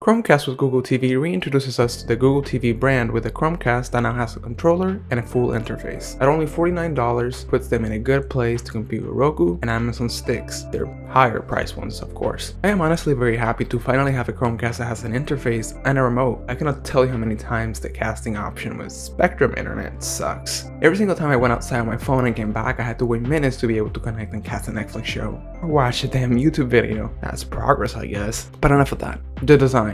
Chromecast with Google TV reintroduces us to the Google TV brand with a Chromecast that now has a controller and a full interface. At only $49, puts them in a good place to compete with Roku and Amazon Sticks, their higher priced ones of course. I am honestly very happy to finally have a Chromecast that has an interface and a remote. I cannot tell you how many times the casting option with Spectrum internet sucks. Every single time I went outside on my phone and came back, I had to wait minutes to be able to connect and cast a Netflix show or watch a damn YouTube video. That's progress, I guess. But enough of that. The design.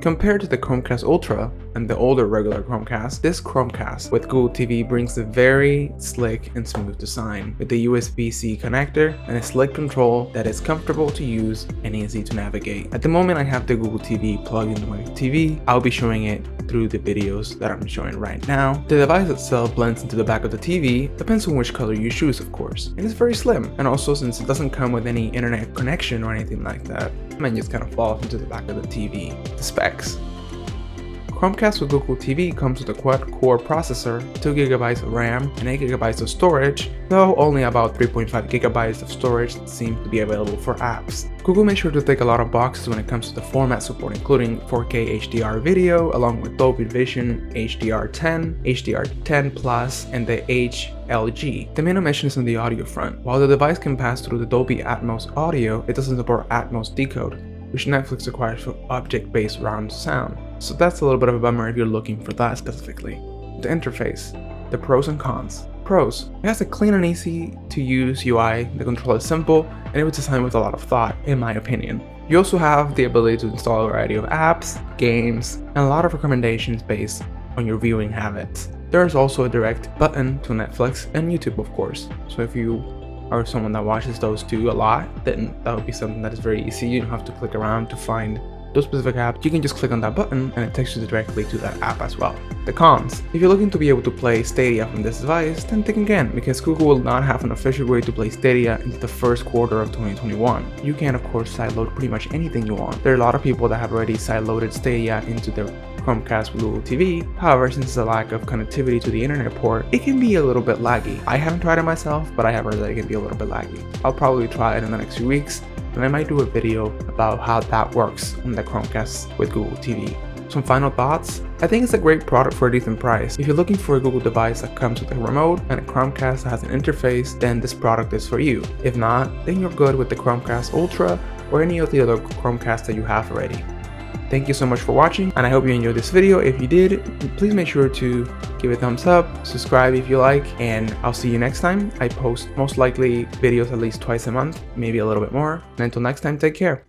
Compared to the Chromecast Ultra and the older regular Chromecast, this Chromecast with Google TV brings a very slick and smooth design with the USB-C connector and a slick control that is comfortable to use and easy to navigate. At the moment I have the Google TV plugged into my TV. I'll be showing it through the videos that I'm showing right now. The device itself blends into the back of the TV, depends on which color you choose of course, and it's very slim. And also since it doesn't come with any internet connection or anything like that, and just kind of falls into the back of the TV. The specs. Chromecast with Google TV comes with a quad-core processor, 2GB of RAM, and 8GB of storage, though only about 3.5GB of storage seems to be available for apps. Google made sure to take a lot of boxes when it comes to the format support, including 4K HDR video, along with Dolby Vision, HDR10, HDR10+, and the HLG. The main omission is on the audio front. While the device can pass through the Dolby Atmos audio, it doesn't support Atmos decode, which Netflix requires for object-based surround sound. So that's a little bit of a bummer if you're looking for that specifically. The interface, the pros and cons. Pros, it has a clean and easy to use UI, the control is simple, and it was designed with a lot of thought, in my opinion. You also have the ability to install a variety of apps, games, and a lot of recommendations based on your viewing habits. There is also a direct button to Netflix and YouTube of course, so if you are someone that watches those two a lot, then that would be something that is very easy. You don't have to click around to find those specific apps. You can just click on that button and it takes you directly to that app as well. The cons. If you're looking to be able to play Stadia from this device, then think again, because Google will not have an official way to play Stadia into the first quarter of 2021. You can of course sideload pretty much anything you want. There are a lot of people that have already sideloaded Stadia into their Chromecast with Google TV. However, since there's a lack of connectivity to the internet port, it can be a little bit laggy. I haven't tried it myself, but I have heard that it can be a little bit laggy. I'll probably try it in the next few weeks, and I might do a video about how that works on the Chromecast with Google TV. Some final thoughts. I think it's a great product for a decent price. If you're looking for a Google device that comes with a remote and a Chromecast that has an interface, then this product is for you. If not, then you're good with the Chromecast Ultra or any of the other Chromecasts that you have already. Thank you so much for watching, and I hope you enjoyed this video. If you did, please make sure to give it a thumbs up, subscribe if you like, and I'll see you next time. I post most likely videos at least twice a month, maybe a little bit more. And until next time, take care.